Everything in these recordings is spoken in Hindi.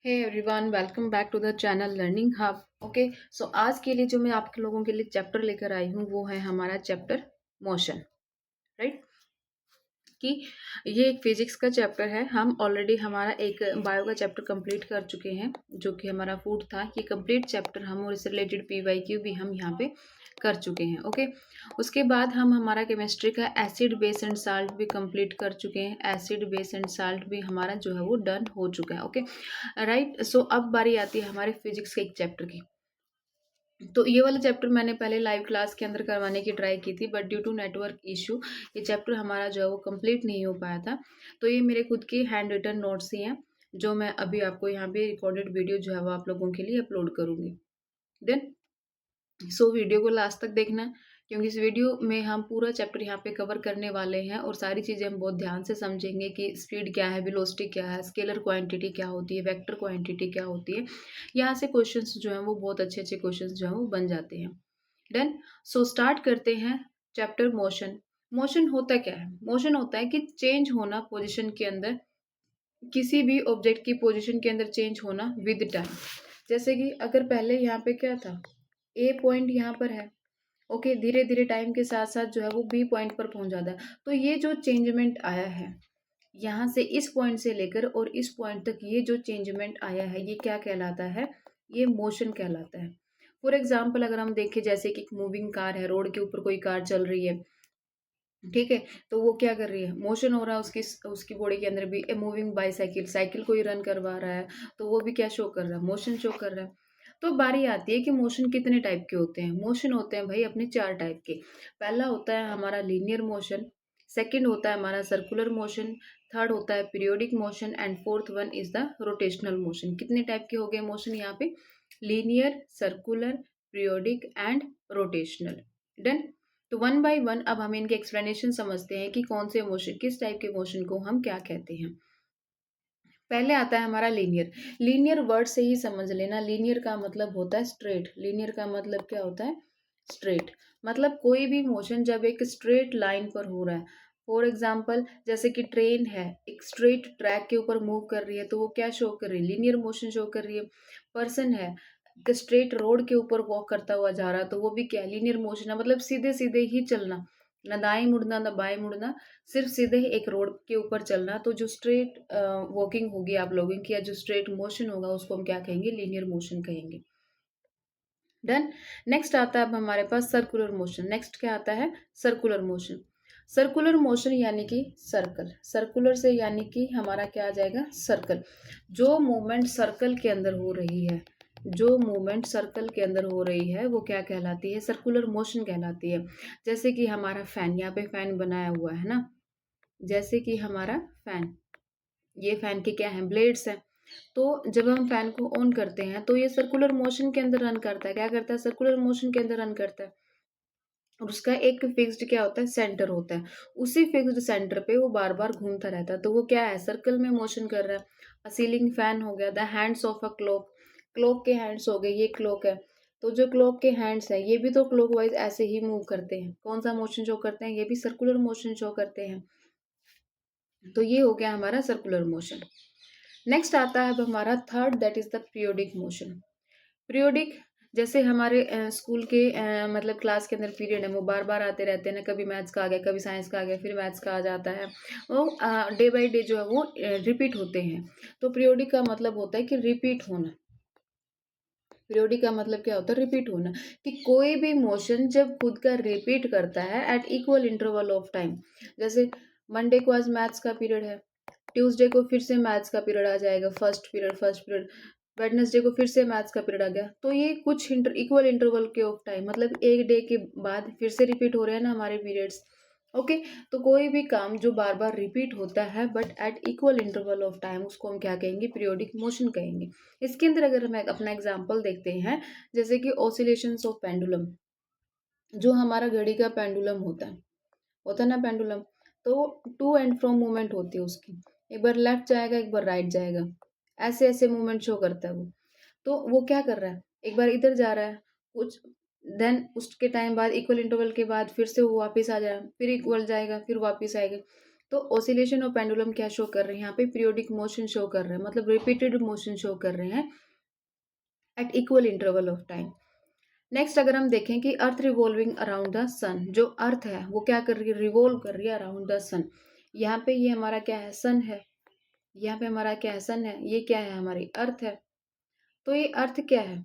Hey everyone, welcome back to the channel Learning Hub. Okay, so आज के लिए जो मैं आपके लोगों के लिए चैप्टर लेकर आई हूँ वो है हमारा चैप्टर मोशन। राइट, कि ये एक फिजिक्स का चैप्टर है। हम ऑलरेडी हमारा एक बायो का चैप्टर कंप्लीट कर चुके हैं जो कि हमारा फूड था। ये कंप्लीट चैप्टर हम और इससे रिलेटेड पीवाईक्यू भी हम यहाँ पे कर चुके हैं। ओके, उसके बाद हम हमारा केमिस्ट्री का एसिड बेस एंड साल्ट भी कंप्लीट कर चुके हैं। एसिड बेस एंड साल्ट भी हमारा जो है वो डन हो चुका है। Okay, right. सो अब बारी आती है हमारे फिजिक्स के एक चैप्टर की। तो ये वाला चैप्टर मैंने पहले लाइव क्लास के अंदर करवाने की ट्राई की थी, but due to network issue ये चैप्टर हमारा जो है वो कंप्लीट नहीं हो पाया था। तो ये मेरे खुद के हैंड रिटन नोट्स ही हैं जो मैं अभी आपको यहाँ पे रिकॉर्डेड वीडियो जो है वो आप लोगों के लिए अपलोड करूँगी। देन वीडियो को लास्ट तक देखना, क्योंकि इस वीडियो में हम पूरा चैप्टर यहाँ पे कवर करने वाले हैं और सारी चीज़ें हम बहुत ध्यान से समझेंगे कि स्पीड क्या है, वेलोसिटी क्या है, स्केलर क्वांटिटी क्या होती है, वेक्टर क्वांटिटी क्या होती है। यहाँ से क्वेश्चंस जो हैं वो बहुत अच्छे अच्छे क्वेश्चंस जो हैं वो बन जाते हैं। डन। स्टार्ट करते हैं चैप्टर मोशन। मोशन होता क्या है? मोशन होता है कि चेंज होना पोजिशन के अंदर, किसी भी ऑब्जेक्ट की पोजिशन के अंदर चेंज होना विद टाइम। जैसे कि अगर पहले यहाँ पे क्या था, ए पॉइंट यहाँ पर है। ओके, धीरे धीरे टाइम के साथ साथ जो है वो बी पॉइंट पर पहुंच जाता है। तो ये जो चेंजमेंट आया है यहाँ से इस पॉइंट से लेकर और इस पॉइंट तक, ये जो चेंजमेंट आया है ये क्या कहलाता है? ये मोशन कहलाता है। फॉर एग्जाम्पल अगर हम देखें, जैसे कि एक मूविंग कार है, रोड के ऊपर कोई कार चल रही है, ठीक है, तो वो क्या कर रही है? मोशन हो रहा है उसकी उसकी बॉडी के अंदर भी। ए मूविंग बाईसाइकिल, साइकिल को ही रन करवा रहा है, तो वो भी क्या शो कर रहा है? मोशन शो कर रहा है। तो बारी आती है कि मोशन कितने टाइप के होते हैं। मोशन होते हैं भाई अपने चार टाइप के। पहला होता है हमारा लीनियर मोशन, सेकंड होता है हमारा सर्कुलर मोशन, थर्ड होता है periodic motion and fourth one is the rotational motion. कितने टाइप के हो गए मोशन यहाँ पे? Linear, circular, periodic and rotational. Done. तो वन बाय वन अब हम इनके एक्सप्लेनेशन समझते हैं कि कौन से मोशन, किस टाइप के मोशन को हम क्या कहते हैं। पहले आता है हमारा लीनियर। लीनियर वर्ड से ही समझ लेना, लीनियर का मतलब होता है स्ट्रेट। लीनियर का मतलब क्या होता है? स्ट्रेट। मतलब कोई भी मोशन जब एक स्ट्रेट लाइन पर हो रहा है। फॉर एग्जाम्पल जैसे कि ट्रेन है, एक स्ट्रेट ट्रैक के ऊपर मूव कर रही है, तो वो क्या शो कर रही है? लीनियर मोशन शो कर रही है। पर्सन है, स्ट्रेट रोड के ऊपर वॉक करता हुआ जा रहा है, तो वो भी क्या? लीनियर मोशन है। मतलब सीधे सीधे ही चलना, ना दाएं मुड़ना ना बाएं मुड़ना, सिर्फ सीधे ही एक रोड के ऊपर चलना। तो जो स्ट्रेट वॉकिंग होगी आप लोगों की, या जो स्ट्रेट मोशन होगा उसको हम क्या कहेंगे? लीनियर मोशन कहेंगे। डन। नेक्स्ट आता है अब हमारे पास सर्कुलर मोशन। नेक्स्ट क्या आता है? Circular motion. सर्कुलर मोशन यानी कि सर्कल। सर्कुलर से यानी कि हमारा क्या आ जाएगा? सर्कल। जो मूवमेंट सर्कल के अंदर हो रही है, जो मूवमेंट सर्कल के अंदर हो रही है वो क्या कहलाती है? सर्कुलर मोशन कहलाती है। जैसे कि हमारा फैन, यहाँ पे फैन बनाया हुआ है ना, जैसे कि हमारा फैन, ये फैन के क्या है? ब्लेड्स हैं। तो जब हम फैन को ऑन करते हैं तो ये सर्कुलर मोशन के अंदर रन करता है। क्या करता है? सर्कुलर मोशन के अंदर रन करता है। और उसका एक फिक्स्ड क्या होता है? सेंटर होता है। उसी फिक्स्ड सेंटर पे वो बार बार घूमता रहता है, तो वो क्या है? सर्कल में मोशन कर रहा है। सीलिंग फैन हो गया। The hands of a clock, clock के हैंड्स हो गए, ये क्लॉक है। तो जो क्लॉक के हैंड्स है ये भी तो क्लॉक वाइज ऐसे ही मूव करते हैं। कौन सा मोशन शो करते हैं? ये भी सर्कुलर मोशन शो करते हैं। तो ये हो गया हमारा सर्कुलर मोशन। नेक्स्ट आता है अब हमारा third, that is the periodic motion. Periodic, जैसे हमारे स्कूल के मतलब क्लास के अंदर पीरियड है, वो बार बार आते रहते हैं ना। कभी मैथ्स का आ गया, कभी साइंस का आ गया, फिर मैथ्स का आ जाता है। वो डे बाय डे जो है वो रिपीट होते हैं। तो पीरियोडिक का मतलब होता है कि रिपीट होना। पीरियोडिक का मतलब क्या होता है? रिपीट होना। कि कोई भी मोशन जब खुद का रिपीट करता है at equal interval of time. जैसे मंडे को आज मैथ्स का पीरियड है, ट्यूसडे को फिर से मैथ्स का पीरियड आ जाएगा, फर्स्ट पीरियड। वेडनेसडे को फिर से मैथ्स का पीरियड आ गया। तो ये कुछ इक्वल इंटरवल के ऑफ टाइम, मतलब एक डे के बाद फिर से रिपीट हो रहे हैं ना हमारे पीरियड्स। ओके, तो कोई भी काम जो बार बार रिपीट होता है but at equal interval of time, उसको हम क्या कहेंगे? पीरियोडिक मोशन कहेंगे। इसके अंदर अगर हम अपना एग्जाम्पल देखते हैं, जैसे कि ऑसिलेशंस ऑफ पेंडुलम। जो हमारा घड़ी का पेंडुलम होता है ना पेंडुलम, तो टू एंड फ्रो मूवमेंट होती है उसकी। एक बार लेफ्ट जाएगा, एक बार राइट जाएगा, ऐसे ऐसे मूवमेंट शो करता है वो। तो वो क्या कर रहा है? एक बार इधर जा रहा है कुछ, देन उसके टाइम बाद इक्वल इंटरवल के बाद फिर से वो वापस आ जाए, फिर इक्वल जाएगा, फिर वापस आएगा। तो ऑसिलेशन और पेंडुलम क्या शो कर रहे हैं यहाँ पे, पीरियोडिक मोशन शो कर रहे हैं, मतलब रिपीटेड मोशन शो कर रहे हैं at equal interval of time. Next अगर हम देखें कि earth revolving around the sun, जो अर्थ है वो क्या कर रही है, रिवॉल्व कर रही है अराउंड द सन। यहाँ पे ये हमारा क्या है, सन है, यहाँ पे हमारा क्या है, सन है, ये क्या है, हमारी अर्थ है। तो ये अर्थ क्या है,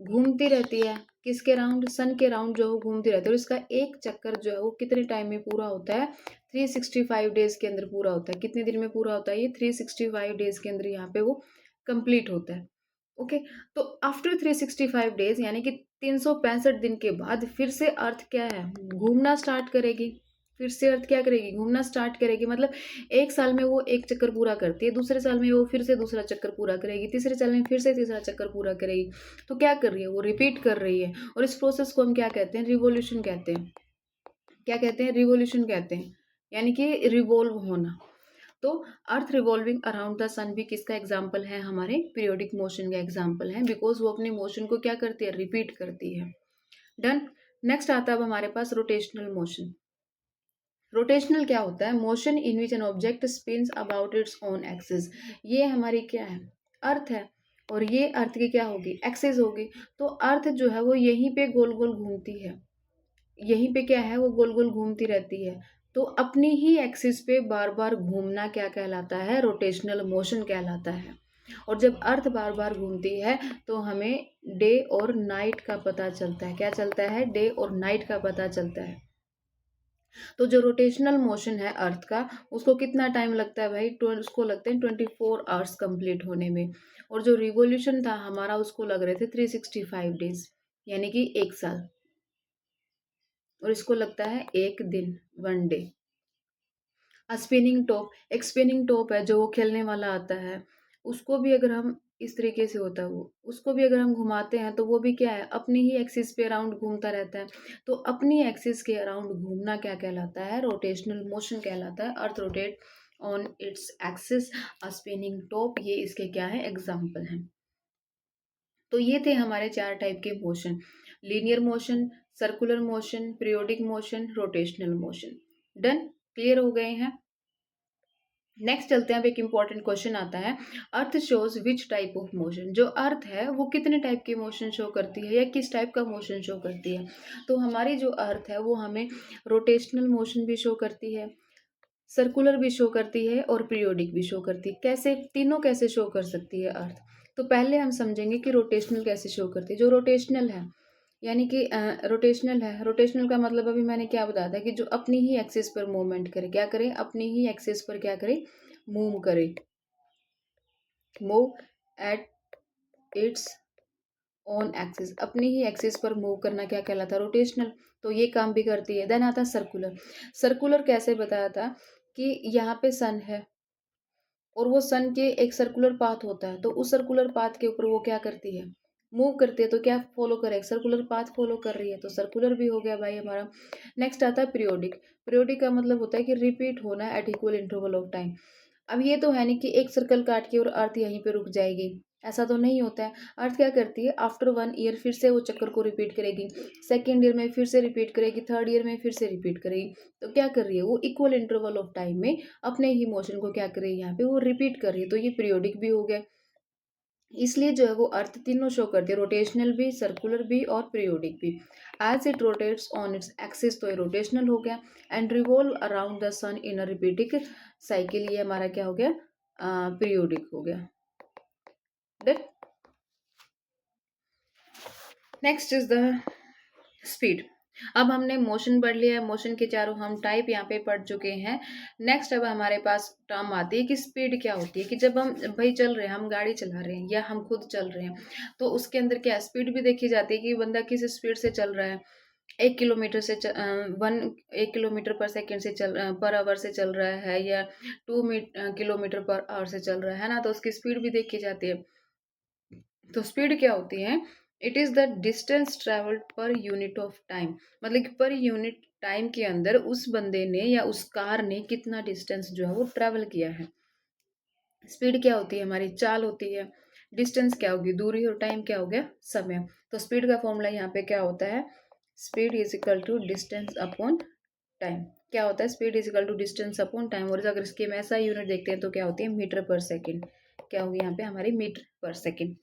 घूमती रहती है किसके राउंड, सन के राउंड जो है घूमती रहती है, और इसका एक चक्कर जो है वो कितने टाइम में पूरा होता है, 365 डेज के अंदर पूरा होता है। कितने दिन में पूरा होता है ये, 365 डेज के अंदर यहाँ पे वो कंप्लीट होता है। ओके, तो आफ्टर 365 डेज यानी कि 365 दिन के बाद फिर से अर्थ क्या है, घूमना स्टार्ट करेगी। फिर से अर्थ क्या करेगी, घूमना स्टार्ट करेगी, मतलब एक साल में वो एक चक्कर पूरा करती है, दूसरे साल में वो फिर से दूसरा चक्कर पूरा करेगी, तीसरे साल में फिर से तीसरा चक्कर पूरा करेगी। तो क्या कर रही है, वो रिपीट कर रही है, और इस प्रोसेस को हम क्या कहते हैं, रिवोल्यूशन कहते हैं। क्या कहते हैं, रिवोल्यूशन कहते हैं, यानी कि रिवॉल्व होना। तो अर्थ रिवॉल्विंग अराउंड द सन भी किसका एग्जाम्पल है, हमारे पीरियोडिक मोशन का एग्जाम्पल है, बिकॉज वो अपने मोशन को क्या करती है, रिपीट करती है। डन। नेक्स्ट आता है अब हमारे पास रोटेशनल मोशन। रोटेशनल क्या होता है, motion in which an object spins about its own axis. ये हमारी क्या है, अर्थ है, और ये अर्थ की क्या होगी, एक्सिस होगी। तो अर्थ जो है वो यहीं पे गोल गोल घूमती है, यहीं पे क्या है, वो गोल गोल घूमती रहती है। तो अपनी ही एक्सिस पे बार बार घूमना क्या कहलाता है, रोटेशनल मोशन कहलाता है। और जब अर्थ बार बार घूमती है तो हमें डे और नाइट का पता चलता है। क्या चलता है, डे और नाइट का पता चलता है। तो जो रोटेशनल मोशन है अर्थ का, उसको कितना टाइम लगता है भाई, उसको लगते हैं 24 आवर्स कंप्लीट होने में। और जो रिवोल्यूशन था हमारा, उसको लग रहे थे 365 डेज, यानी कि एक साल, और इसको लगता है एक दिन, वन डे। स्पिनिंग टॉप, एक स्पिनिंग टॉप है जो वो खेलने वाला आता है, उसको भी अगर हम इस तरीके से होता है वो, उसको भी अगर हम घुमाते हैं तो वो भी क्या है, अपनी ही एक्सिस पे अराउंड घूमता रहता है। तो अपनी एक्सिस के अराउंड घूमना क्या कहलाता है, रोटेशनल मोशन कहलाता है। Earth rotate on its axis, spinning top, ये इसके क्या है, एग्जाम्पल हैं। तो ये थे हमारे चार टाइप के motion, linear motion, circular motion, periodic motion, rotational motion. Done, clear हो गए हैं। नेक्स्ट चलते हैं, अब एक इंपॉर्टेंट क्वेश्चन आता है, earth shows which type of motion. जो अर्थ है वो कितने टाइप के मोशन शो करती है, या किस टाइप का मोशन शो करती है। तो हमारी जो अर्थ है वो हमें रोटेशनल मोशन भी शो करती है, सर्कुलर भी शो करती है, और पीरियोडिक भी शो करती है। कैसे, तीनों कैसे शो कर सकती है अर्थ। तो पहले हम समझेंगे कि रोटेशनल कैसे शो करती है। जो रोटेशनल है, यानी कि रोटेशनल है, रोटेशनल का मतलब अभी मैंने क्या बताया था, कि जो अपनी ही एक्सिस पर मूवमेंट करे, क्या करे, अपनी ही एक्सिस पर क्या करे, मूव करे, move at its on axis, अपनी ही एक्सिस पर मूव करना क्या कहलाता है, रोटेशनल। तो ये काम भी करती है। देन आता है सर्कुलर। सर्कुलर कैसे बताया था, कि यहाँ पे सन है, और वो सन के एक सर्कुलर पाथ होता है, तो उस सर्कुलर पाथ के ऊपर वो क्या करती है, मूव करती है। तो क्या फॉलो करे, सर्कुलर पाथ फॉलो कर रही है, तो सर्कुलर भी हो गया भाई हमारा। नेक्स्ट आता है पीरियोडिक। पीरियोडिक का मतलब होता है कि रिपीट होना at equal interval of time. अब ये तो है नहीं कि एक सर्कल काट के और अर्थ यहीं पे रुक जाएगी, ऐसा तो नहीं होता है। अर्थ क्या करती है, आफ्टर 1 ईयर फिर से वो चक्कर को रिपीट करेगी, सेकेंड ईयर में फिर से रिपीट करेगी, थर्ड ईयर में फिर से रिपीट करेगी। तो क्या कर रही है, वो इक्वल इंटरवल ऑफ टाइम में अपने ही मोशन को क्या कर रही है, यहाँ पे वो रिपीट कर रही है। तो ये पीरियोडिक भी हो गया। इसलिए जो है वो अर्थ तीनों शो करती है, रोटेशनल भी, सर्कुलर भी, और पीरियोडिक भी। As it rotates on its axis, तो ये रोटेशनल हो गया। And revolve around the sun in a repetitive cycle, ये हमारा क्या हो गया, पीरियोडिक हो गया। Next is the speed. अब हमने मोशन पढ़ लिया है, मोशन के चारों हम टाइप यहाँ पे पढ़ चुके हैं। नेक्स्ट अब हमारे पास टर्म आती है कि स्पीड क्या होती है, कि जब हम भाई चल रहे हैं, हम गाड़ी चला रहे हैं या हम खुद चल रहे हैं, तो उसके अंदर क्या स्पीड भी देखी जाती है, कि बंदा किस स्पीड से चल रहा है। 1 किलोमीटर से 1 किलोमीटर पर सेकेंड से पर आवर से चल रहा है, या 2 किलोमीटर पर आवर से चल रहा है ना, तो उसकी स्पीड भी देखी जाती है। तो स्पीड क्या होती है, it is the distance travelled per unit of time, मतलब कि पर यूनिट टाइम के अंदर उस बंदे ने या उस कार ने कितना डिस्टेंस जो है वो ट्रेवल किया है। स्पीड क्या होती है, हमारी चाल होती है। डिस्टेंस क्या होगी, दूरी, और टाइम क्या हो गया, समय। तो स्पीड का फॉर्मूला यहाँ पे क्या होता है, speed is equal to distance upon time. क्या होता है, speed is equal to distance upon time, और अगर इसकी हम ऐसा यूनिट देखते हैं तो क्या होती है, मीटर पर सेकेंड। क्या होगी यहाँ पे हमारी, मीटर पर सेकेंड।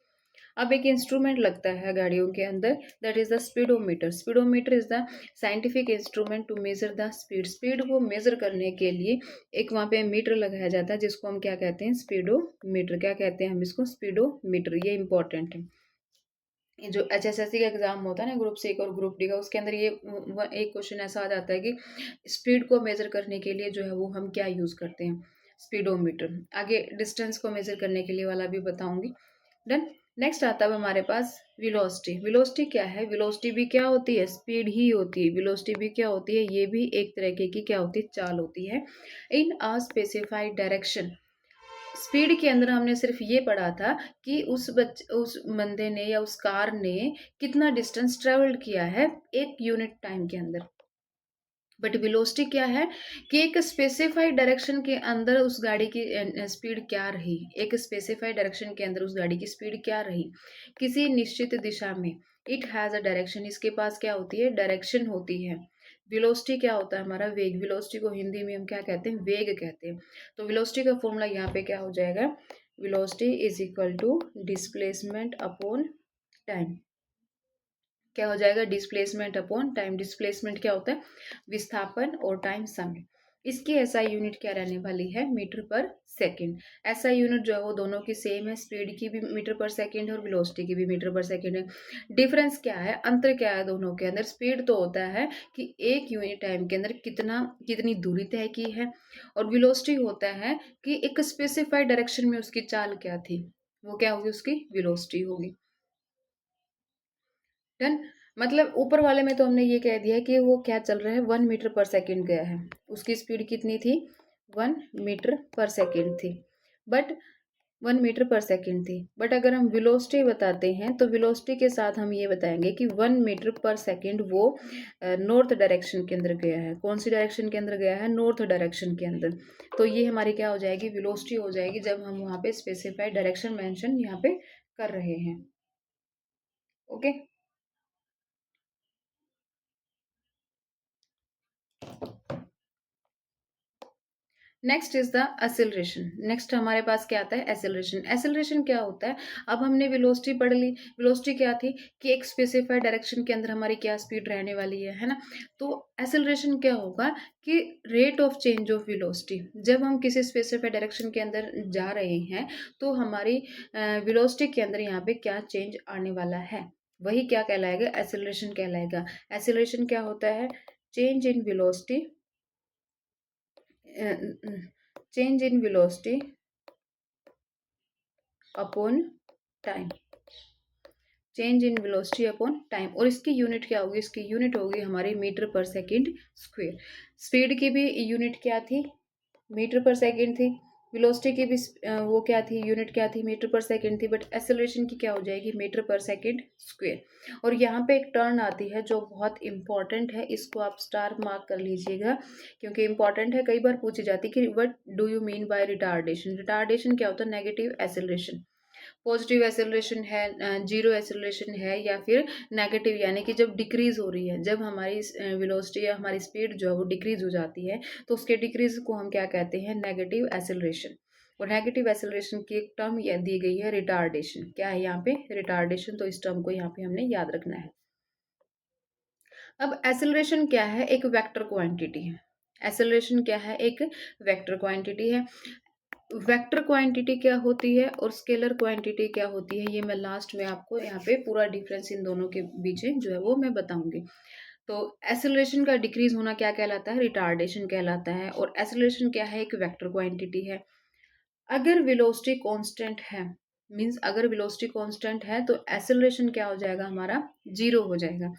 अब एक इंस्ट्रूमेंट लगता है गाड़ियों के अंदर, that is the speedometer. Speedometer is the scientific instrument to measure the speed. Speed को मेजर करने के लिए एक वहाँ पे मीटर लगाया जाता है, जिसको हम क्या कहते हैं, स्पीडोमीटर। क्या कहते हैं हम इसको, स्पीडोमीटर। ये इंपॉर्टेंट है। जो HSSC का एग्जाम होता है ना, ग्रुप सी का और ग्रुप डी का, उसके अंदर ये एक क्वेश्चन ऐसा आ जाता है कि स्पीड को मेजर करने के लिए जो है वो हम क्या यूज करते हैं, स्पीडोमीटर। आगे डिस्टेंस को मेजर करने के लिए वाला भी बताऊंगी। डन। नेक्स्ट आता है हमारे पास वेलोसिटी। वेलोसिटी क्या है, वेलोसिटी भी क्या होती है, स्पीड ही होती है। वेलोसिटी भी क्या होती है, ये भी एक तरीके की क्या होती है, चाल होती है इन अ स्पेसिफाइड डायरेक्शन। स्पीड के अंदर हमने सिर्फ ये पढ़ा था कि उस बंदे ने या उस कार ने कितना डिस्टेंस ट्रेवल किया है एक यूनिट टाइम के अंदर। बट वेलोसिटी क्या है कि एक स्पेसिफाइड डायरेक्शन के अंदर उस गाड़ी की स्पीड क्या रही, एक स्पेसिफाइड डायरेक्शन के अंदर उस गाड़ी की स्पीड क्या रही किसी निश्चित दिशा में। इट हैज अ डायरेक्शन, इसके पास क्या होती है, डायरेक्शन होती है। वेलोसिटी क्या होता है हमारा, वेग। वेलोसिटी को हिंदी में हम क्या कहते हैं, वेग कहते हैं। तो वेलोसिटी का फॉर्मूला यहाँ पे क्या हो जाएगा, velocity is equal to displacement upon time. क्या हो जाएगा, डिस्प्लेसमेंट अपॉन टाइम। डिस्प्लेसमेंट क्या होता है, विस्थापन, और टाइम समय। इसकी एसआई यूनिट क्या रहने वाली है, मीटर पर सेकंड। एसआई यूनिट जो है वो दोनों की सेम है, स्पीड की भी मीटर पर सेकंड है और वेलोसिटी की भी मीटर पर सेकंड है। डिफरेंस क्या है, अंतर क्या है दोनों के अंदर। स्पीड तो होता है कि एक यूनिट टाइम के अंदर कितनी दूरी तय की है, और वेलोसिटी होता है कि एक स्पेसिफाइड डायरेक्शन में उसकी चाल क्या थी, वो क्या होगी, उसकी वेलोसिटी होगी। डन। मतलब ऊपर वाले में तो हमने ये कह दिया है कि वो क्या चल रहा है, 1 मीटर पर सेकेंड गया है, उसकी स्पीड कितनी थी, 1 मीटर पर सेकेंड थी। बट 1 मीटर पर सेकेंड थी, बट अगर हम वेलोसिटी बताते हैं तो वेलोसिटी के साथ हम ये बताएंगे कि 1 मीटर पर सेकेंड वो नॉर्थ डायरेक्शन के अंदर गया है। कौन सी डायरेक्शन के अंदर गया है, नॉर्थ डायरेक्शन के अंदर। तो ये हमारी क्या हो जाएगी, वेलोसिटी हो जाएगी, जब हम वहाँ पे स्पेसिफाइड डायरेक्शन मेंशन यहाँ पे कर रहे हैं। Okay. Next is the acceleration. Next हमारे पास क्या आता है, एसिलरेशन। एसिलरेशन क्या होता है, अब हमने वेलोसिटी पढ़ ली। वेलोसिटी क्या थी कि एक स्पेसिफाइड डायरेक्शन के अंदर हमारी क्या स्पीड रहने वाली है ना। तो एसिलरेशन क्या होगा कि rate of change of velocity. जब हम किसी स्पेसिफाइड डायरेक्शन के अंदर जा रहे हैं तो हमारी वेलोसिटी के अंदर यहाँ पे क्या चेंज आने वाला है, वही क्या कहलाएगा, एसिलरेशन कहलाएगा। एसिलरेशन क्या होता है, change in velocity, change in velocity upon time. Change in velocity upon time, और इसकी यूनिट क्या होगी, इसकी यूनिट होगी हमारी मीटर पर सेकेंड स्क्वायर। स्पीड की भी यूनिट क्या थी, मीटर पर सेकेंड थी। वेलोसिटी की भी वो क्या थी, यूनिट क्या थी, मीटर पर सेकेंड थी। बट एक्सेलरेशन की क्या हो जाएगी, मीटर पर सेकेंड स्क्वायर। और यहाँ पे एक टर्न आती है जो बहुत इंपॉर्टेंट है, इसको आप स्टार मार्क कर लीजिएगा क्योंकि इंपॉर्टेंट है, कई बार पूछी जाती है कि what do you mean by retardation. Retardation क्या होता है, नेगेटिव एक्सेलरेशन। पॉजिटिव एक्सेलरेशन है, जीरो एक्सेलरेशन है, या फिर नेगेटिव, यानी कि जब डिक्रीज हो रही है, जब हमारी वेलोसिटी या हमारी स्पीड जो है वो डिक्रीज हो जाती है, तो उसके डिक्रीज को हम क्या कहते हैं, नेगेटिव एक्सेलरेशन। और नेगेटिव एक्सेलरेशन की एक टर्म दी गई है, रिटार्डेशन। क्या है यहाँ पे, रिटार्डेशन। तो इस टर्म को यहाँ पे हमने याद रखना है। अब एक्सेलरेशन क्या है, एक वेक्टर क्वांटिटी है। एक्सेलरेशन क्या है, एक वेक्टर क्वांटिटी है। वेक्टर क्वांटिटी क्या होती है और स्केलर क्वांटिटी क्या होती है, ये मैं लास्ट में आपको यहाँ पे पूरा डिफरेंस इन दोनों के बीच जो है वो मैं बताऊंगी। तो एक्सेलरेशन का डिक्रीज होना क्या कहलाता है, रिटार्डेशन कहलाता है। और एक्सेलरेशन क्या है, एक वेक्टर क्वांटिटी है। अगर वेलोसिटी कांस्टेंट है, मींस अगर वेलोसिटी कांस्टेंट है तो एक्सेलरेशन क्या हो जाएगा, हमारा जीरो हो जाएगा।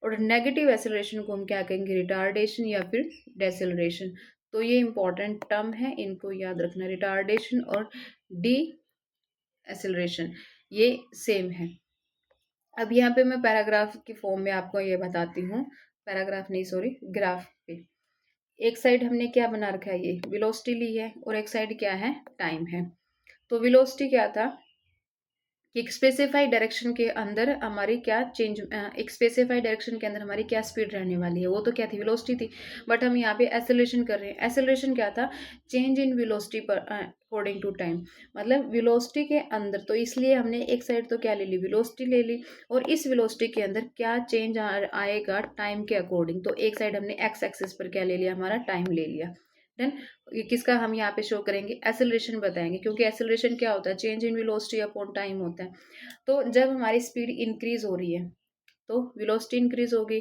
और नेगेटिव एक्सेलरेशन को हम क्या कहेंगे, रिटार्डेशन या फिर डेसेलरेशन। तो ये इंपॉर्टेंट टर्म है, इनको याद रखना। रिटार्डेशन और डी एक्सेलरेशन ये सेम है। अब यहाँ पे मैं पैराग्राफ की फॉर्म में आपको ये बताती हूँ, पैराग्राफ नहीं सॉरी, ग्राफ पे। एक साइड हमने क्या बना रखा है, ये वेलोसिटी ली है, और एक साइड क्या है, टाइम है। तो वेलोसिटी क्या था, कि एक स्पेसिफाइड डायरेक्शन के अंदर हमारी क्या चेंज, एक स्पेसिफाइड डायरेक्शन के अंदर हमारी क्या स्पीड रहने वाली है, वो तो क्या थी, वेलोसिटी थी। बट हम यहाँ पे एक्सेलरेशन कर रहे हैं। एक्सेलरेशन क्या था, चेंज इन वेलोसिटी पर अकॉर्डिंग टू टाइम, मतलब वेलोसिटी के अंदर। तो इसलिए हमने एक साइड तो क्या ले ली, वेलोसिटी ले ली, और इस वेलोसिटी के अंदर क्या चेंज आएगा टाइम के अकॉर्डिंग। तो एक साइड हमने एक्स एक्सिस पर क्या ले लिया, हमारा टाइम ले लिया। देन किसका हम यहाँ पे शो करेंगे, एक्सेलरेशन बताएंगे, क्योंकि एक्सेलरेशन क्या होता है, change in velocity upon time होता है। तो जब हमारी स्पीड इंक्रीज हो रही है तो वेलोसिटी इंक्रीज होगी,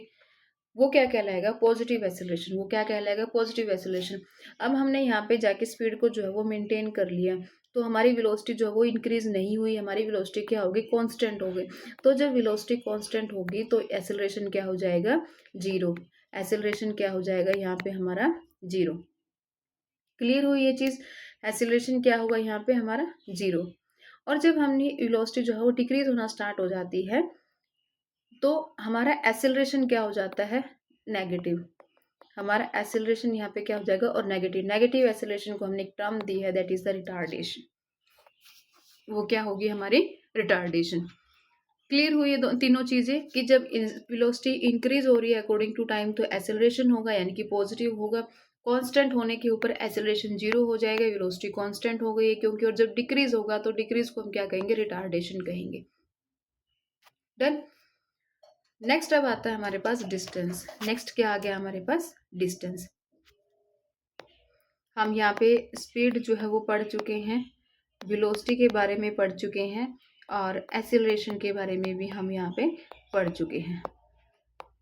वो क्या कहलाएगा, पॉजिटिव एक्सेलरेशन। वो क्या कहलाएगा, पॉजिटिव एक्सेलरेशन। अब हमने यहाँ पे जाके स्पीड को जो है वो मेंटेन कर लिया, तो हमारी वेलोसिटी जो है वो इंक्रीज नहीं हुई, हमारी वेलोसिटी क्या होगी, कांस्टेंट हो गई। तो जब वेलोसिटी कांस्टेंट होगी तो एक्सेलरेशन क्या हो जाएगा, जीरो। एक्सेलरेशन क्या हो जाएगा यहाँ पे हमारा, जीरो। क्लियर हुई ये चीज, एक्सेलरेशन क्या होगा यहाँ पे हमारा, जीरो। और जब हमने वेलोसिटी जो है वो डिक्रीज होना स्टार्ट हो जाती है तो हमारा एक्सेलरेशन क्या हो जाता है, नेगेटिव। हमारा एक्सेलरेशन यहाँ पे क्या हो जाएगा, और नेगेटिव। नेगेटिव एक्सेलरेशन को हमने एक टर्म दी है, दैट इज द रिटार्डेशन। वो क्या होगी हमारी, रिटार्डेशन। क्लियर हुई ये तीनों चीजें, कि जब वेलोसिटी इंक्रीज हो रही है अकॉर्डिंग टू टाइम तो एक्सेलरेशन होगा, यानी कि पॉजिटिव होगा। कांस्टेंट होने के ऊपर एक्सेलरेशन जीरो हो जाएगा, वेलोसिटी कांस्टेंट हो गई है क्योंकि। और जब डिक्रीज होगा तो डिक्रीज को हम क्या कहेंगे, रिटार्डेशन कहेंगे। डन। नेक्स्ट अब आता है हमारे पास डिस्टेंस। नेक्स्ट क्या आ गया हमारे पास, डिस्टेंस। हम यहाँ पे स्पीड जो है वो पढ़ चुके हैं, वेलोसिटी के बारे में पढ़ चुके हैं, और एक्सेलरेशन के बारे में भी हम यहाँ पे पढ़ चुके हैं।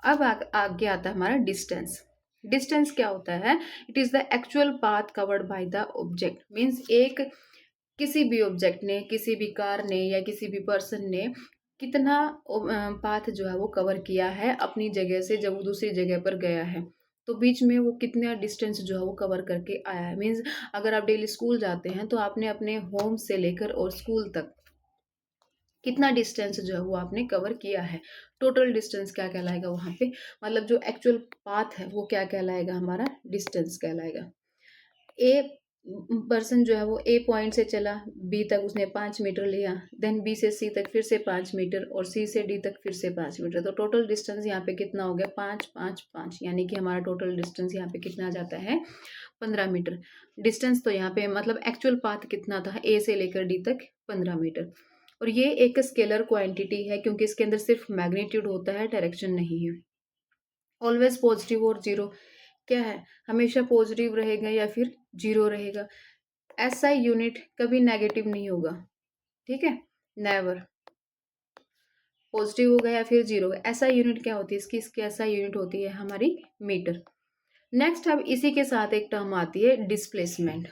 अब आगे आता है हमारा डिस्टेंस। डिस्टेंस क्या होता है, it is the actual path covered by the object. Means एक, किसी भी ऑब्जेक्ट ने, किसी भी कार ने या किसी भी पर्सन ने कितना पाथ जो है वो कवर किया है अपनी जगह से जब वो दूसरी जगह पर गया है। तो बीच में वो कितना डिस्टेंस जो है वो कवर करके आया है। मीन्स अगर आप डेली स्कूल जाते हैं तो आपने अपने होम से लेकर और स्कूल तक कितना डिस्टेंस जो है वो आपने कवर किया है। टोटल डिस्टेंस क्या कहलाएगा वहां पे, मतलब जो एक्चुअल पाथ है वो क्या कहलाएगा, हमारा डिस्टेंस कहलाएगा। ए पर्सन जो है वो ए पॉइंट से चला, बी तक उसने 5 मीटर लिया, देन बी से सी तक फिर से 5 मीटर, और सी से डी तक फिर से 5 मीटर। तो टोटल डिस्टेंस यहाँ पे कितना हो गया, 5 5 5, यानी कि हमारा टोटल डिस्टेंस यहाँ पे कितना आ जाता है, 15 मीटर। डिस्टेंस तो यहाँ पे मतलब एक्चुअल पाथ कितना था, ए से लेकर डी तक 15 मीटर। और ये एक स्केलर क्वांटिटी है क्योंकि इसके अंदर सिर्फ मैग्नीट्यूड होता है, डायरेक्शन नहीं है। ऑलवेज पॉजिटिव और जीरो, क्या है, हमेशा पॉजिटिव रहेगा या फिर जीरो रहेगा। एसआई यूनिट कभी नेगेटिव नहीं होगा, ठीक है, नेवर। पॉजिटिव होगा या फिर जीरो होगा। एसआई यूनिट क्या होती है इसकी एसआई यूनिट होती है हमारी मीटर। नेक्स्ट अब इसी के साथ एक टर्म आती है डिस्प्लेसमेंट।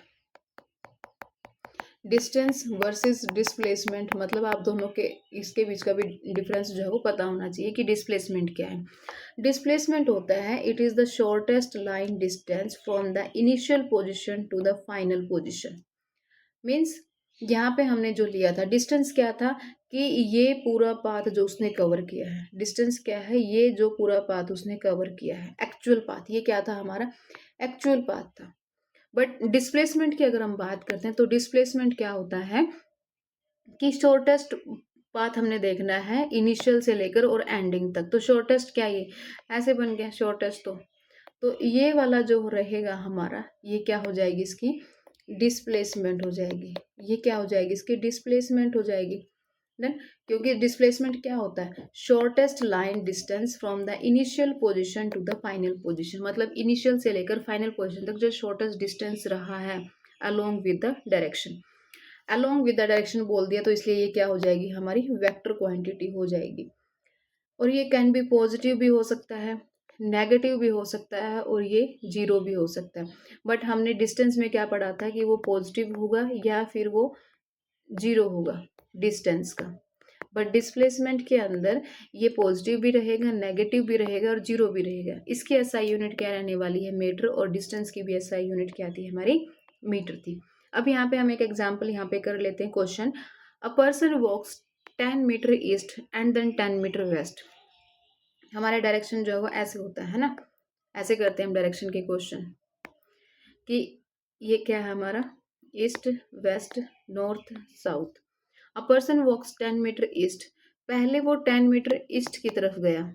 डिस्टेंस वर्सेस डिस्प्लेसमेंट, मतलब आप दोनों के इसके बीच का भी डिफरेंस जो है वो पता होना चाहिए कि डिस्प्लेसमेंट क्या है। डिस्प्लेसमेंट होता है, it is the shortest line distance from the initial position to the final position. Means यहाँ पे हमने जो लिया था डिस्टेंस क्या था, कि ये पूरा पाथ जो उसने कवर किया है, डिस्टेंस क्या है, ये जो पूरा पाथ उसने कवर किया है, एक्चुअल पाथ, ये क्या था हमारा, एक्चुअल पाथ था। बट डिस्प्लेसमेंट की अगर हम बात करते हैं तो डिस्प्लेसमेंट क्या होता है, कि शॉर्टेस्ट पाथ हमने देखना है इनिशियल से लेकर और एंडिंग तक। तो शॉर्टेस्ट क्या, ये ऐसे बन गया शॉर्टेस्ट। तो ये वाला जो रहेगा हमारा, ये क्या हो जाएगी, इसकी डिस्प्लेसमेंट हो जाएगी। ये क्या हो जाएगी, इसकी डिस्प्लेसमेंट हो जाएगी। देन क्योंकि डिस्प्लेसमेंट क्या होता है, shortest line distance from the initial position to the final position, मतलब इनिशियल से लेकर फाइनल पोजीशन तक जो शॉर्टेस्ट डिस्टेंस रहा है along with the direction. Along with the direction बोल दिया तो इसलिए ये क्या हो जाएगी, हमारी वेक्टर क्वांटिटी हो जाएगी। और ये कैन बी पॉजिटिव भी हो सकता है, नेगेटिव भी हो सकता है, और ये जीरो भी हो सकता है। बट हमने डिस्टेंस में क्या पढ़ा था कि वो पॉजिटिव होगा या फिर वो जीरो होगा डिस्टेंस का। बट डिस्प्लेसमेंट के अंदर ये पॉजिटिव भी रहेगा, नेगेटिव भी रहेगा और जीरो भी रहेगा। इसकी एसआई यूनिट क्या रहने वाली है, मीटर, और डिस्टेंस की भी एसआई यूनिट क्या थी हमारी, मीटर थी। अब यहाँ पे हम एक एग्जाम्पल यहाँ पे कर लेते हैं question. A person walks 10 metre east and then 10 metre west. हमारा डायरेक्शन जो है वो ऐसे होता है ना, ऐसे करते हैं हम डायरेक्शन के क्वेश्चन, कि ये क्या है हमारा, east west north south. A person walks 10 metre east, पहले वो 10 मीटर ईस्ट की तरफ गया,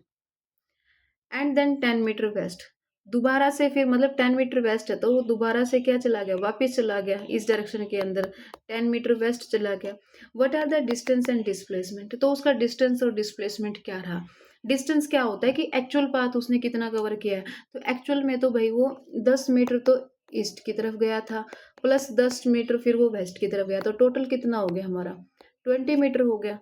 एंड देन 10 मीटर वेस्ट, दोबारा से फिर मतलब 10 मीटर वेस्ट है तो वो दोबारा से क्या चला गया, वापस चला गया इस डायरेक्शन के अंदर, 10 मीटर वेस्ट चला गया। What are the distance and displacement, तो उसका डिस्टेंस और डिस्प्लेसमेंट क्या रहा। डिस्टेंस क्या होता है कि एक्चुअल पाथ उसने कितना कवर किया है, तो एक्चुअल में तो भाई वो 10 मीटर तो ईस्ट की तरफ गया था, प्लस 10 मीटर फिर वो वेस्ट की तरफ गया, तो टोटल कितना हो गया हमारा, 20 मीटर हो गया।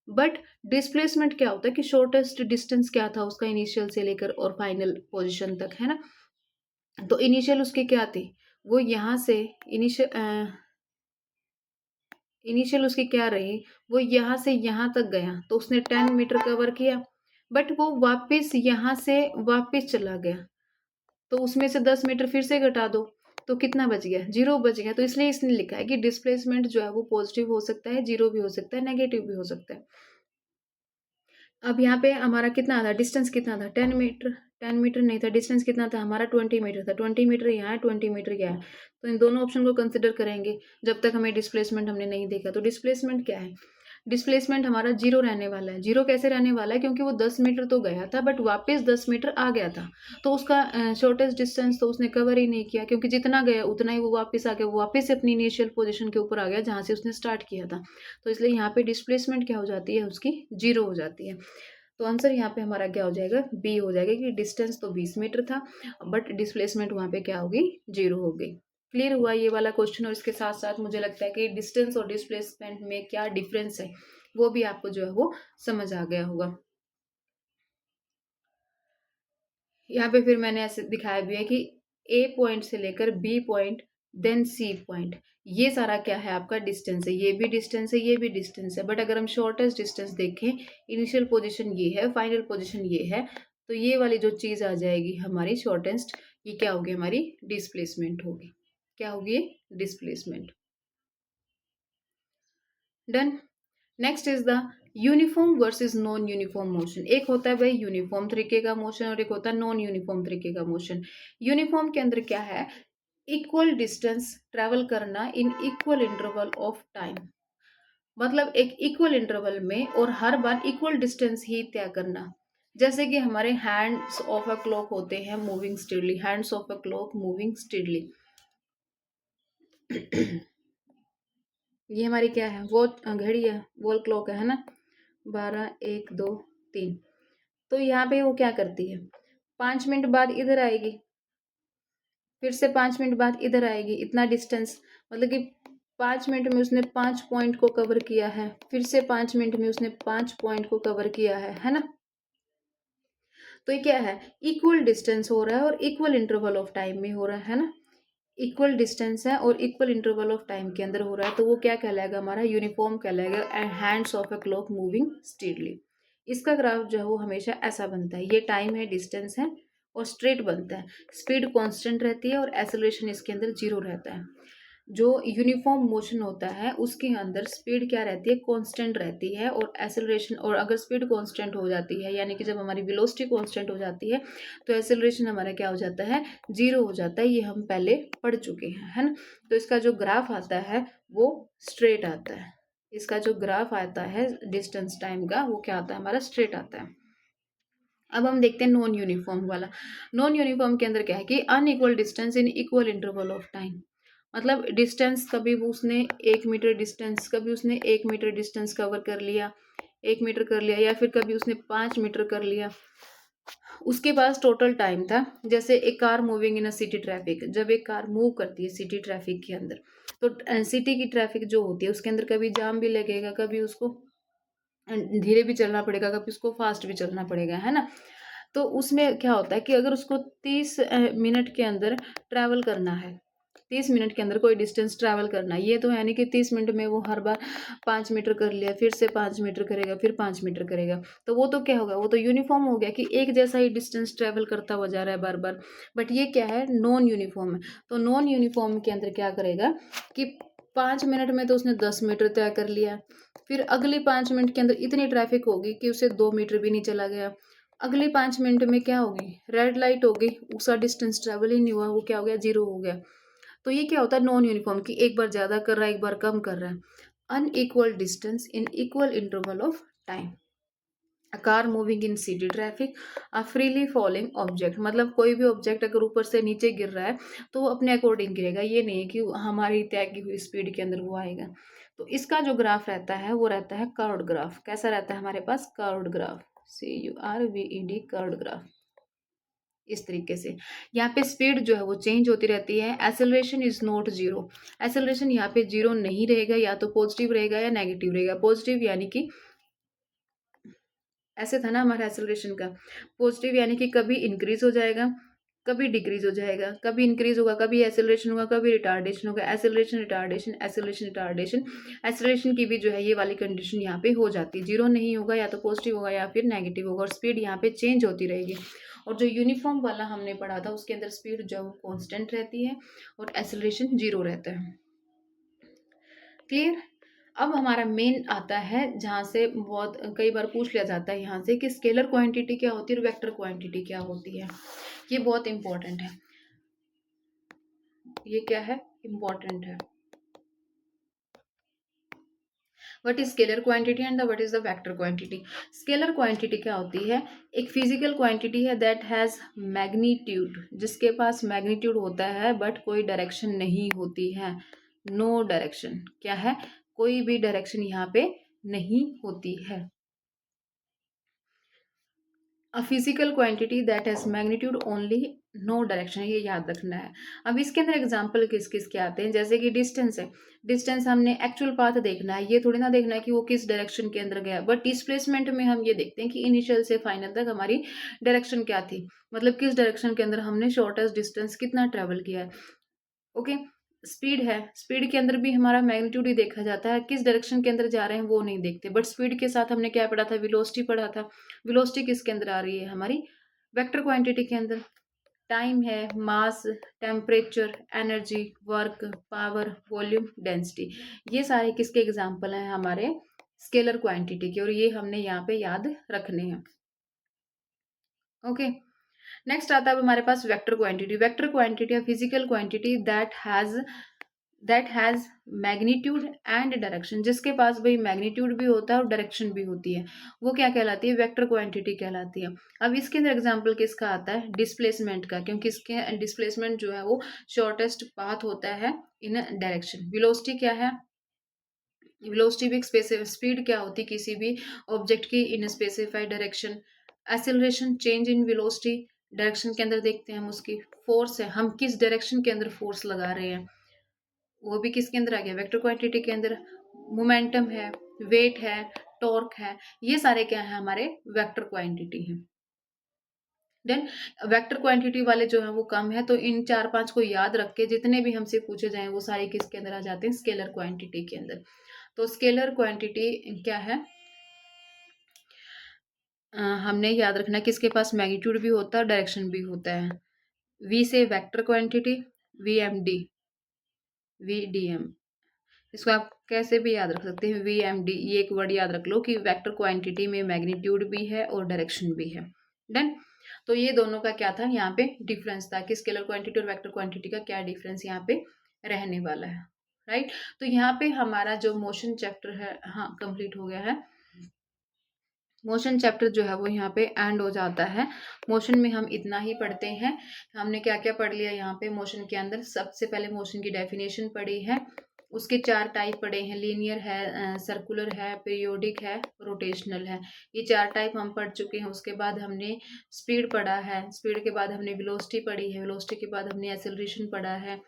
बट डिस्प्लेसमेंट क्या होता है कि शॉर्टेस्ट डिस्टेंस क्या था उसका इनिशियल से लेकर और फाइनल पोजीशन तक, है ना। तो इनिशियल उसकी क्या थी, वो यहाँ से इनिशियल उसकी क्या रही, वो यहाँ से यहाँ तक गया तो उसने 10 मीटर कवर किया, बट वो वापस यहाँ से वापस चला गया, तो उसमें से 10 मीटर फिर से घटा दो, तो कितना बच गया, 0 बच गया। तो इसलिए इसने लिखा है कि डिस्प्लेसमेंट जो है वो पॉजिटिव हो सकता है, 0 भी हो सकता है, नेगेटिव भी हो सकता है। अब यहाँ पे हमारा कितना था, डिस्टेंस कितना था, 10 मीटर, 10 मीटर नहीं था, डिस्टेंस कितना था हमारा, 20 मीटर था, 20 मीटर यहाँ है, 20 मीटर क्या है, तो इन दोनों ऑप्शन को कंसिडर करेंगे जब तक हमें डिस्प्लेसमेंट हमने नहीं देखा। तो डिस्प्लेसमेंट क्या है, डिस्प्लेसमेंट हमारा 0 रहने वाला है। 0 कैसे रहने वाला है, क्योंकि वो 10 मीटर तो गया था बट वापस 10 मीटर आ गया था, तो उसका शॉर्टेस्ट डिस्टेंस तो उसने कवर ही नहीं किया, क्योंकि जितना गया उतना ही वो वापस आ गया, वो वापस से अपनी इनिशियल पोजीशन के ऊपर आ गया जहाँ से उसने स्टार्ट किया था। तो इसलिए यहाँ पे डिस्प्लेसमेंट क्या हो जाती है, उसकी 0 हो जाती है। तो आंसर यहाँ पे हमारा क्या हो जाएगा, बी हो जाएगा, कि डिस्टेंस तो 20 मीटर था बट डिस्प्लेसमेंट वहाँ पे क्या होगी, 0 हो गई। क्लियर हुआ ये वाला क्वेश्चन। और इसके साथ साथ मुझे लगता है कि डिस्टेंस और डिस्प्लेसमेंट में क्या डिफरेंस है वो भी आपको जो है वो समझ आ गया होगा। यहाँ पे फिर मैंने ऐसे दिखाया भी है कि ए पॉइंट से लेकर B point then C point, ये सारा क्या है आपका डिस्टेंस है, ये भी डिस्टेंस है, ये भी डिस्टेंस है। बट अगर हम शॉर्टेस्ट डिस्टेंस देखें, इनिशियल पोजीशन ये है, फाइनल पोजीशन ये है, तो ये वाली जो चीज़ आ जाएगी हमारी शॉर्टेस्ट, ये क्या होगी, हमारी डिस्प्लेसमेंट होगी। क्या होगी, ये displacement. Done. Next is the uniform versus non uniform motion. एक होता है भाई यूनिफॉर्म तरीके का मोशन और एक होता है नॉन यूनिफॉर्म तरीके का मोशन। यूनिफॉर्म के अंदर क्या है, इक्वल डिस्टेंस ट्रेवल करना in equal interval of time, मतलब एक इक्वल इंटरवल में और हर बार इक्वल डिस्टेंस ही तय करना। जैसे कि हमारे हैंड्स ऑफ अ क्लॉक होते हैं moving steadily, hands of a clock moving steadily. ये हमारी क्या है, वो घड़ी है, वॉल क्लॉक है ना, 12 1 2 3। तो यहाँ पे वो क्या करती है, 5 मिनट बाद इधर आएगी, फिर से 5 मिनट बाद इधर आएगी, इतना डिस्टेंस, मतलब कि 5 मिनट में उसने 5 पॉइंट को कवर किया है, फिर से 5 मिनट में उसने 5 पॉइंट को कवर किया है ना। तो ये क्या है, इक्वल डिस्टेंस हो रहा है और इक्वल इंटरवल ऑफ टाइम में हो रहा है ना। इक्वल डिस्टेंस है और इक्वल इंटरवल ऑफ टाइम के अंदर हो रहा है, तो वो क्या कहलाएगा, हमारा यूनिफॉर्म कहलाएगा। And hands of a clock moving steadily, इसका ग्राफ जो है वो हमेशा ऐसा बनता है, ये टाइम है, डिस्टेंस है और स्ट्रेट बनता है, स्पीड कांस्टेंट रहती है और एक्सेलरेशन इसके अंदर 0 रहता है। जो यूनिफॉर्म मोशन होता है उसके अंदर स्पीड क्या रहती है, कांस्टेंट रहती है, और एक्सेलरेशन, और अगर स्पीड कांस्टेंट हो जाती है, यानी कि जब हमारी वेलोसिटी कांस्टेंट हो जाती है, तो एक्सेलरेशन हमारा क्या हो जाता है, 0 हो जाता है। ये हम पहले पढ़ चुके हैं, है ना। तो इसका जो ग्राफ आता है वो स्ट्रेट आता है, इसका जो ग्राफ आता है डिस्टेंस टाइम का वो क्या आता है, हमारा स्ट्रेट आता है। अब हम देखते हैं नॉन यूनिफॉर्म वाला। नॉन यूनिफॉर्म के अंदर क्या है कि unequal distance in equal interval of time, मतलब डिस्टेंस कभी वो उसने 1 मीटर डिस्टेंस, कभी उसने 1 मीटर डिस्टेंस कवर कर लिया, 1 मीटर कर लिया, या फिर कभी उसने 5 मीटर कर लिया। उसके पास टोटल टाइम था, जैसे एक car moving in a city traffic, जब एक कार मूव करती है सिटी ट्रैफिक के अंदर, तो सिटी की ट्रैफिक जो होती है उसके अंदर कभी जाम भी लगेगा, कभी उसको धीरे भी चलना पड़ेगा, कभी उसको फास्ट भी चलना पड़ेगा, है ना। तो उसमें क्या होता है कि अगर उसको 30 मिनट के अंदर ट्रैवल करना है, 30 मिनट के अंदर कोई डिस्टेंस ट्रैवल करना है, ये तो है नहीं कि 30 मिनट में वो हर बार 5 मीटर कर लिया, फिर से 5 मीटर करेगा, फिर 5 मीटर करेगा, तो वो तो क्या होगा, वो तो यूनिफॉर्म हो गया कि एक जैसा ही डिस्टेंस ट्रैवल करता हुआ जा रहा है बार बार। बट ये क्या है, नॉन यूनिफॉर्म है। तो नॉन यूनिफॉर्म के अंदर क्या करेगा कि 5 मिनट में तो उसने 10 मीटर तय कर लिया, फिर अगले 5 मिनट के अंदर इतनी ट्रैफिक होगी कि उसे 2 मीटर भी नहीं चला गया, अगले 5 मिनट में क्या होगी, रेड लाइट होगी, उसका डिस्टेंस ट्रेवल ही नहीं हुआ, वो क्या हो गया, 0 हो गया। तो ये क्या होता है, नॉन यूनिफॉर्म की, एक बार ज़्यादा कर रहा है, एक बार कम कर रहा है। unequal distance in equal interval of time, a car moving in city traffic, a freely falling object, मतलब कोई भी ऑब्जेक्ट अगर ऊपर से नीचे गिर रहा है तो वो अपने अकॉर्डिंग गिरेगा, ये नहीं है कि हमारी तय की हुई स्पीड के अंदर वो आएगा। तो इसका जो ग्राफ रहता है वो रहता है कर्व्ड ग्राफ। कैसा रहता है हमारे पास? Curved graph, CURVED, curved graph. इस तरीके से यहाँ पे स्पीड जो है वो चेंज होती रहती है। Acceleration is not zero, acceleration यहाँ पे जीरो नहीं रहेगा, या तो पॉजिटिव रहेगा या नेगेटिव रहेगा। पॉजिटिव यानी कि ऐसे था ना हमारा एसेलरेशन का, पॉजिटिव यानी कि कभी इंक्रीज हो जाएगा, कभी डिक्रीज हो जाएगा, कभी इंक्रीज होगा, कभी एसेलरेशन होगा, कभी रिटार्डेशन होगा। Acceleration retardation, acceleration retardation, acceleration की भी जो है ये वाली कंडीशन यहाँ पे हो जाती है। जीरो नहीं होगा, या तो पॉजिटिव होगा या फिर नेगेटिव होगा, और स्पीड यहाँ पे चेंज होती रहेगी। और जो यूनिफॉर्म वाला हमने पढ़ा था उसके अंदर स्पीड जो कॉन्स्टेंट रहती है और एसेलरेशन जीरो रहता है। क्लियर? अब हमारा मेन आता है जहाँ से बहुत कई बार पूछ लिया जाता है यहाँ से कि स्केलर क्वांटिटी क्या होती है और वेक्टर क्वांटिटी क्या होती है। ये बहुत इंपॉर्टेंट है, ये क्या है? इंपॉर्टेंट है। What is scalar quantity and what is the vector quantity? Scalar quantity क्या होती है? एक फिजिकल क्वांटिटी है दैट हैज मैग्नीट्यूड, जिसके पास मैग्नीट्यूड होता है बट कोई डायरेक्शन नहीं होती है। नो डायरेक्शन, क्या है? कोई भी डायरेक्शन यहाँ पे नहीं होती है। A physical quantity that has magnitude only, no direction, ये याद रखना है। अब इसके अंदर एग्जांपल किस किस के आते हैं? जैसे कि डिस्टेंस है, डिस्टेंस हमने एक्चुअल पाथ देखना है, ये थोड़ी ना देखना है कि वो किस डायरेक्शन के अंदर गया। बट डिस्प्लेसमेंट में हम ये देखते हैं कि इनिशियल से फाइनल तक हमारी डायरेक्शन क्या थी, मतलब किस डायरेक्शन के अंदर हमने शॉर्टेस्ट डिस्टेंस कितना ट्रेवल किया है। ओके, स्पीड है, स्पीड के अंदर भी हमारा मैग्नीट्यूड ही देखा जाता है, किस डायरेक्शन के अंदर जा रहे हैं वो नहीं देखते। बट स्पीड के साथ हमने क्या पढ़ा था? वेलोसिटी पढ़ा था। वेलोसिटी किसके अंदर आ रही है? हमारी वेक्टर क्वांटिटी के अंदर। टाइम है, mass, temperature, energy, work, power, volume, density, ये सारे किसके एग्जाम्पल हैं? हमारे स्केलर क्वांटिटी के, और ये हमने यहाँ पे याद रखने हैं। ओके, नेक्स्ट आता है हमारे पास वेक्टर क्वांटिटी। वेक्टर क्वांटिटी है physical quantity that has magnitude and direction, जिसके पास भाई मैग्नीट्यूड भी होता है और डायरेक्शन भी होती है, वो क्या कहलाती है? वेक्टर क्वांटिटी कहलाती है। अब इसके अंदर एग्जांपल किसका आता है? डिस्प्लेसमेंट का, क्योंकि इसके डिस्प्लेसमेंट जो है वो शॉर्टेस्ट पाथ होता है इन डायरेक्शन। वेलोसिटी क्या है? वेलोसिटी भी स्पेसिफिक स्पीड क्या होती है किसी भी ऑब्जेक्ट की इन specified direction. Acceleration, change in velocity, direction के अंदर देखते हैं हम उसकी। फोर्स है, हम किस डायरेक्शन के अंदर फोर्स लगा रहे हैं, वो भी किसके अंदर आ गया? वेक्टर क्वांटिटी के अंदर। मोमेंटम है, वेट है, टॉर्क है, ये सारे क्या है? हमारे वेक्टर क्वांटिटी है। देन वेक्टर क्वांटिटी वाले जो है वो कम है, तो इन 4-5 को याद रख के जितने भी हमसे पूछे जाएं वो सारे किसके अंदर आ जाते हैं? स्केलर क्वांटिटी के अंदर। तो स्केलर क्वांटिटी क्या है? हमने याद रखना है किसके पास मैग्नीट्यूड भी होता है और डायरेक्शन भी होता है। वी से वेक्टर क्वांटिटी, VMD, VDM, इसको आप कैसे भी याद रख सकते हैं, VMD, ये एक वर्ड याद रख लो कि वेक्टर क्वांटिटी में मैग्नीट्यूड भी है और डायरेक्शन भी है। डन। तो ये दोनों का क्या था यहाँ पे डिफरेंस था कि स्केलर क्वांटिटी और वेक्टर क्वांटिटी का क्या डिफरेंस यहाँ पे रहने वाला है। राइट, तो यहाँ पे हमारा जो मोशन चैप्टर है हाँ कंप्लीट हो गया है। मोशन चैप्टर जो है वो यहाँ पे एंड हो जाता है। मोशन में हम इतना ही पढ़ते हैं। हमने क्या क्या पढ़ लिया यहाँ पे मोशन के अंदर? सबसे पहले मोशन की डेफिनेशन पढ़ी है, उसके 4 टाइप पढ़े हैं, लीनियर है, सर्कुलर है, पीरियोडिक है, रोटेशनल है, ये 4 टाइप हम पढ़ चुके हैं। उसके बाद हमने स्पीड पढ़ा है, स्पीड के बाद हमने वेलोसिटी पढ़ी है, वेलोसिटी के बाद हमने एक्सेलरेशन पढ़ा है,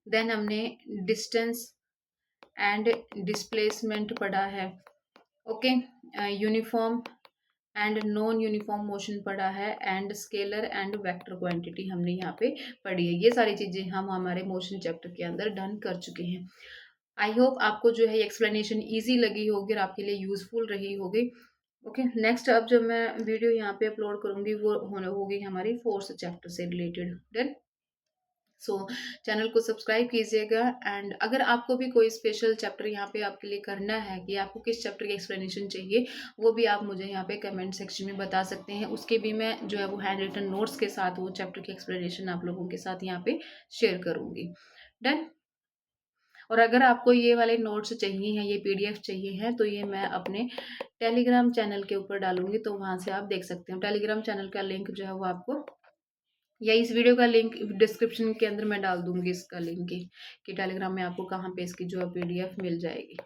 देन हमने डिस्टेंस एंड डिस्प्लेसमेंट पढ़ा है। Okay, uniform and non uniform motion पढ़ा है, and scalar and vector quantity हमने यहाँ पे पढ़ी है। ये सारी चीजें हम हमारे मोशन चैप्टर के अंदर डन कर चुके हैं। आई होप आपको जो है एक्सप्लेनेशन इजी लगी होगी और आपके लिए यूजफुल रही होगी। ओके, नेक्स्ट अब जब मैं वीडियो यहाँ पे अपलोड करूंगी वो होने होगी हमारी 4th चैप्टर से रिलेटेड। डन। सो चैनल को सब्सक्राइब कीजिएगा, एंड अगर आपको भी कोई स्पेशल चैप्टर यहाँ पे आपके लिए करना है कि आपको किस चैप्टर की एक्सप्लेनेशन चाहिए, वो भी आप मुझे यहाँ पे कमेंट सेक्शन में बता सकते हैं। उसके भी मैं जो है वो हैंड रिटन नोट्स के साथ वो चैप्टर की एक्सप्लेनेशन आप लोगों के साथ यहाँ पे शेयर करूँगी। डन। और अगर आपको ये वाले नोट्स चाहिए हैं, ये पीडीएफ चाहिए हैं, तो ये मैं अपने टेलीग्राम चैनल के ऊपर डालूंगी, तो वहाँ से आप देख सकते हैं। टेलीग्राम चैनल का लिंक जो है वो आपको, या इस वीडियो का लिंक डिस्क्रिप्शन के अंदर मैं डाल दूंगी, इसका लिंक कि टेलीग्राम में आपको कहाँ पे इसकी जो है पीडीएफ मिल जाएगी।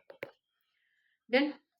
देन